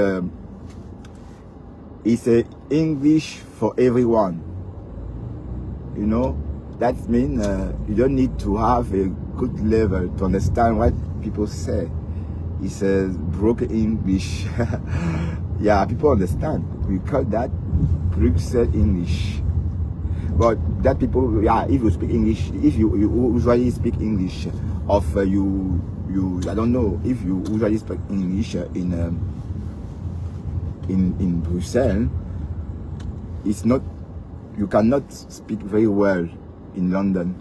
It's English for everyone. You know, that means you don't need to have a good level to understand what people say. It's broken English. Yeah, people understand. We call that Brussels English. But that people, yeah, if you speak English, if you usually speak English, of you, I don't know if you usually speak English in Brussels, it's not, you cannot speak very well in London.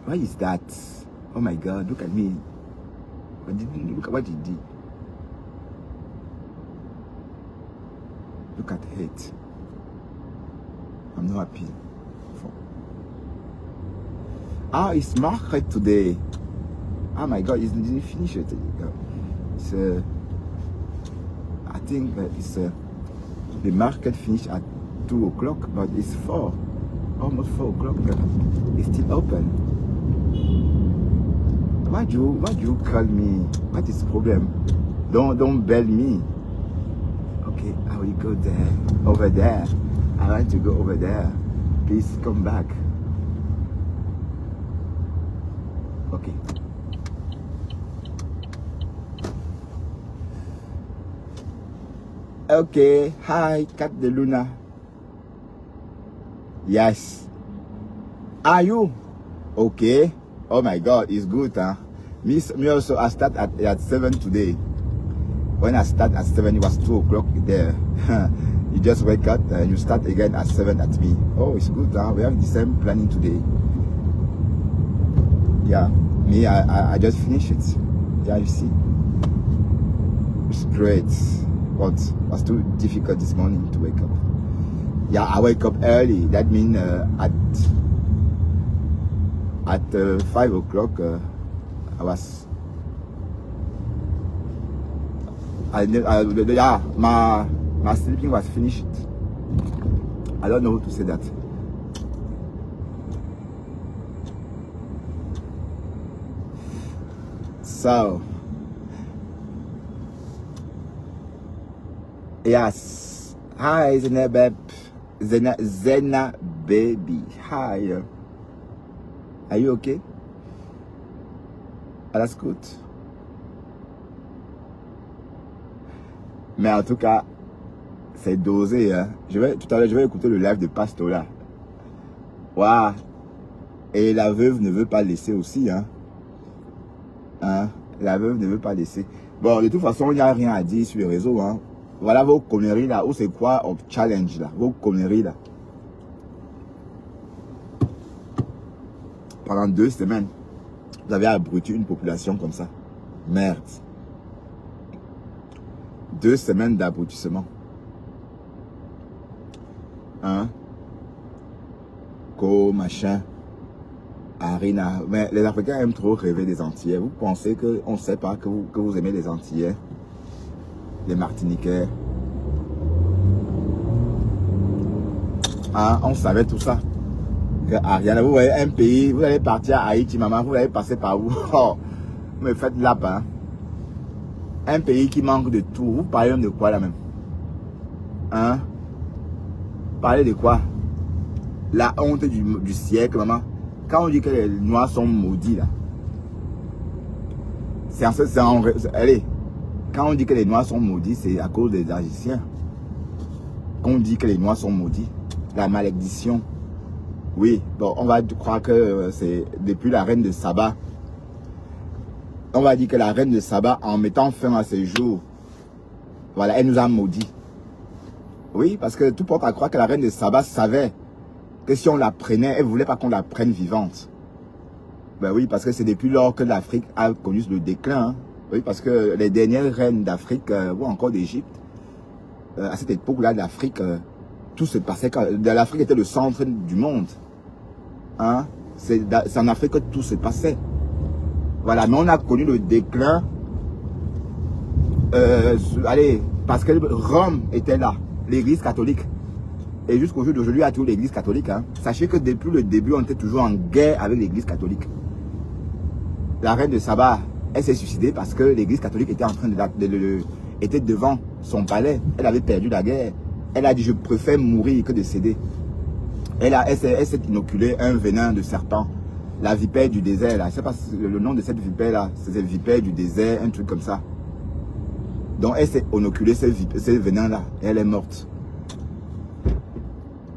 Why is that? Oh my God, look at me. Look at what he did. Look at it. I'm not happy. Ah, it's market today. Oh my God, it's didn't finish it. It's I think that it's the market finished at 2 o'clock, but it's 4, almost 4 o'clock. It's still open. Why do you call me? What is the problem? Don't bell me. Okay, I will go there, over there. I want to go over there. Please come back. Okay. Okay. Hi, Cat de Luna. Yes. Are you? Okay. Oh my God, it's good, huh? Me also, I start at 7 today. When I start at 7, it was 2 o'clock there. You just wake up and you start again at 7 at me. Oh, it's good, huh? We have the same planning today. Yeah, me, I just finished it. Yeah, you see. It's great. But it was too difficult this morning to wake up. Yeah, I wake up early. That means at 5 o'clock, yeah, my sleeping was finished. I don't know how to say that. So, yes. Hi, Zena baby. Hi. Are you okay? That's good. Mais en tout cas, c'est dosé. Hein. Tout à l'heure, je vais écouter le live de Pastola. Waouh. Et la veuve ne veut pas laisser aussi, hein. Hein? La veuve ne veut pas laisser. Bon, de toute façon, il n'y a rien à dire sur les réseaux, hein. Voilà vos conneries là. Ou c'est quoi au challenge là? Vos conneries là. Pendant 2 semaines, vous avez abruti une population comme ça. Merde. 2 semaines d'abrutissement. Hein? Machin. Arina. Mais les Africains aiment trop rêver des Antillais. Vous pensez qu'on ne sait pas que vous aimez les Antillais? Les Martiniquais. Hein? On savait tout ça. Que Ariana, vous voyez un pays, vous allez partir à Haïti, maman, vous allez passer par où? Oh, vous me faites là, hein? Un pays qui manque de tout. Vous parlez même de quoi là même? Hein? Parlez de quoi? La honte du siècle, maman. Quand on dit que les Noirs sont maudits, là. Allez, quand on dit que les Noirs sont maudits, c'est à cause des Égyptiens. Quand on dit que les Noirs sont maudits, la malédiction. Oui, bon, on va croire que c'est depuis la reine de Saba. On va dire que la reine de Saba, en mettant fin à ses jours, voilà, elle nous a maudits. Oui, parce que tout porte à croire que la reine de Saba savait que si on la prenait, elle ne voulait pas qu'on la prenne vivante. Ben oui, parce que c'est depuis lors que l'Afrique a connu le déclin. Hein. Oui, parce que les dernières reines d'Afrique, ou encore d'Égypte, à cette époque-là d'Afrique, tout se passait quand l'Afrique était le centre du monde. Hein? C'est en Afrique que tout se passait. Voilà, mais on a connu le déclin. Allez, parce que Rome était là, l'église catholique. Et jusqu'au jour d'aujourd'hui, il y a toujours l'église catholique. Hein. Sachez que depuis le début, on était toujours en guerre avec l'église catholique. La reine de Saba, elle s'est suicidée parce que l'église catholique était en train était devant son palais. Elle avait perdu la guerre. Elle a dit, je préfère mourir que de céder. Elle s'est inoculée un venin de serpent. La vipère du désert, là. Je ne sais pas le nom de cette vipère-là. C'est cette vipère du désert, un truc comme ça. Donc, elle s'est inoculée ce venin-là. Et elle est morte.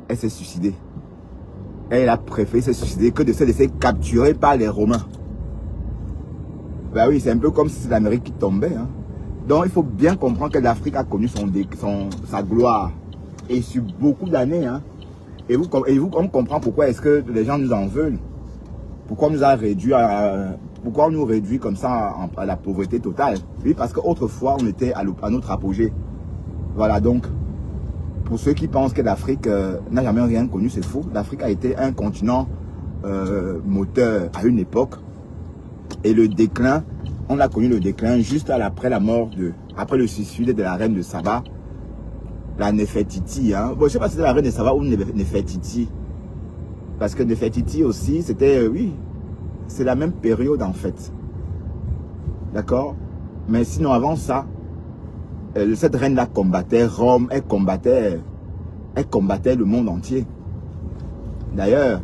Elle s'est suicidée. Elle a préféré se suicider que de se laisser capturer par les Romains. Ben oui, c'est un peu comme si c'est l'Amérique qui tombait. Hein. Donc, il faut bien comprendre que l'Afrique a connu sa gloire. Et sur beaucoup d'années. Hein. Et on comprend pourquoi est-ce que les gens nous en veulent. Pourquoi on nous réduit comme ça à la pauvreté totale. Oui, parce qu'autrefois, on était à notre apogée. Voilà, donc, pour ceux qui pensent que l'Afrique n'a jamais rien connu, c'est faux. L'Afrique a été un continent moteur à une époque. Et le déclin, on a connu le déclin juste après la mort après le suicide de la reine de Saba, la Néfertiti. Hein. Bon, je ne sais pas si c'était la reine de Saba ou Néfertiti. Parce que Néfertiti aussi, c'était, oui, c'est la même période en fait. D'accord? Mais sinon, avant ça, cette reine-là combattait Rome, elle combattait le monde entier. D'ailleurs,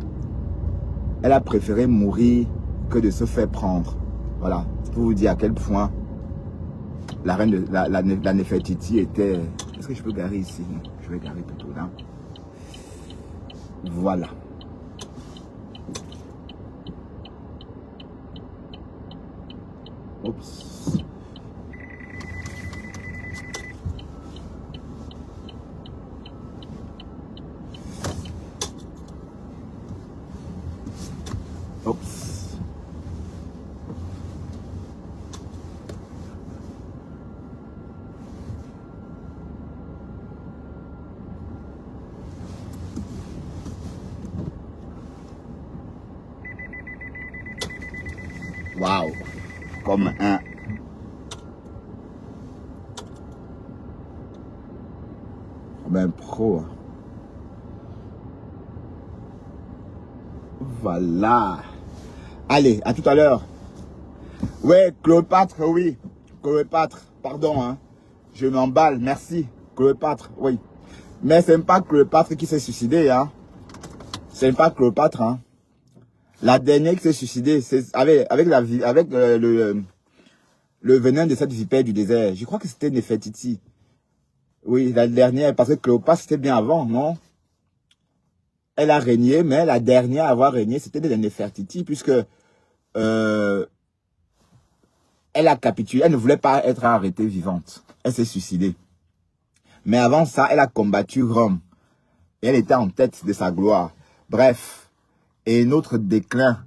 elle a préféré mourir que de se faire prendre. Voilà, pour vous dire à quel point la reine de la Néfertiti était... Est-ce que je peux garer ici? Non, je vais garer plutôt là. Voilà. Oups. Oups. Waouh. Comme un pro. Voilà. Allez, à tout à l'heure. Ouais, Cléopâtre, oui. Cléopâtre, pardon, hein. Je m'emballe, merci. Cléopâtre, oui. Mais c'est pas Cléopâtre qui s'est suicidé, hein. C'est pas Cléopâtre, hein. La dernière qui s'est suicidée, c'est avec le venin de cette vipère du désert. Je crois que c'était Néfertiti. Oui, la dernière, parce que Cléopâtre, c'était bien avant, non? elle a régné, mais la dernière à avoir régné, c'était de Nefertiti, puisque elle a capitulé. Elle ne voulait pas être arrêtée vivante. Elle s'est suicidée. Mais avant ça, elle a combattu Rome. Et elle était en tête de sa gloire. Bref, et notre déclin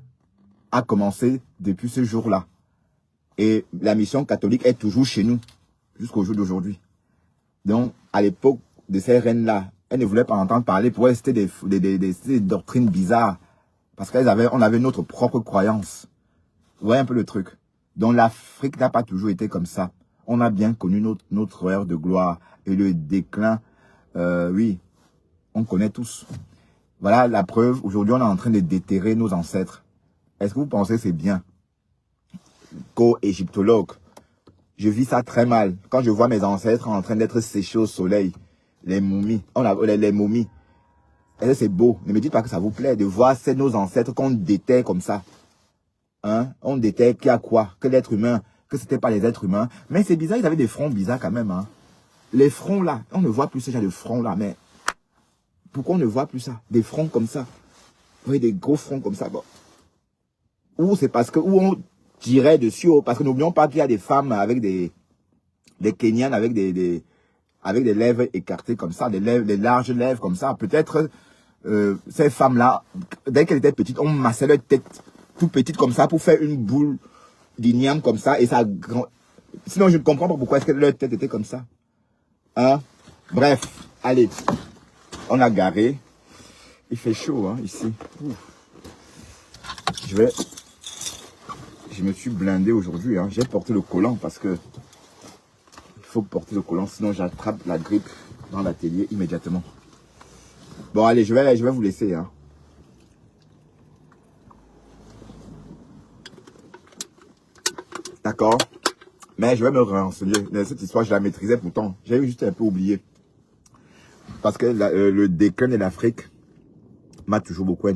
a commencé depuis ce jour-là. Et la mission catholique est toujours chez nous, jusqu'au jour d'aujourd'hui. Donc, à l'époque de ces reines-là, elles ne voulaient pas entendre parler. Pour elles, c'était des doctrines bizarres. Parce qu'on avait notre propre croyance. Vous voyez un peu le truc. Donc, l'Afrique n'a pas toujours été comme ça. On a bien connu notre heure de gloire. Et le déclin, oui, on connaît tous. Voilà la preuve. Aujourd'hui, on est en train de déterrer nos ancêtres. Est-ce que vous pensez que c'est bien? Co-égyptologue, je vis ça très mal. Quand je vois mes ancêtres en train d'être séchés au soleil, les momies, les momies. Est-ce que c'est beau? Ne me dites pas que ça vous plaît de voir nos ancêtres qu'on déterre comme ça. Hein? On déterre qui a quoi? Que l'être humain, que c'était pas les êtres humains. Mais c'est bizarre, ils avaient des fronts bizarres quand même. Hein? Les fronts là, on ne voit plus ce genre de fronts là, mais pourquoi on ne voit plus ça? Des fronts comme ça. Vous voyez, des gros fronts comme ça. Bon. Ou c'est parce que, ou on tirait dessus, parce que n'oublions pas qu'il y a des femmes avec des Kenyanes avec des lèvres écartées comme ça, des larges lèvres comme ça. Peut-être ces femmes-là, dès qu'elles étaient petites, on massait leur tête tout petite comme ça pour faire une boule d'igname comme ça. Et ça sinon, je ne comprends pas pourquoi est-ce que leur tête était comme ça. Hein? Bref, allez, on a garé. Il fait chaud hein, ici. Ouf. Je me suis blindé aujourd'hui. Hein. J'ai porté le collant parce que il faut porter le collant, sinon j'attrape la grippe dans l'atelier immédiatement. Bon, allez, je vais vous laisser. Hein. D'accord? Mais je vais me renseigner. Cette histoire, je la maîtrisais pourtant. J'ai juste un peu oublié. Parce que le déclin de l'Afrique m'a toujours beaucoup intéressé.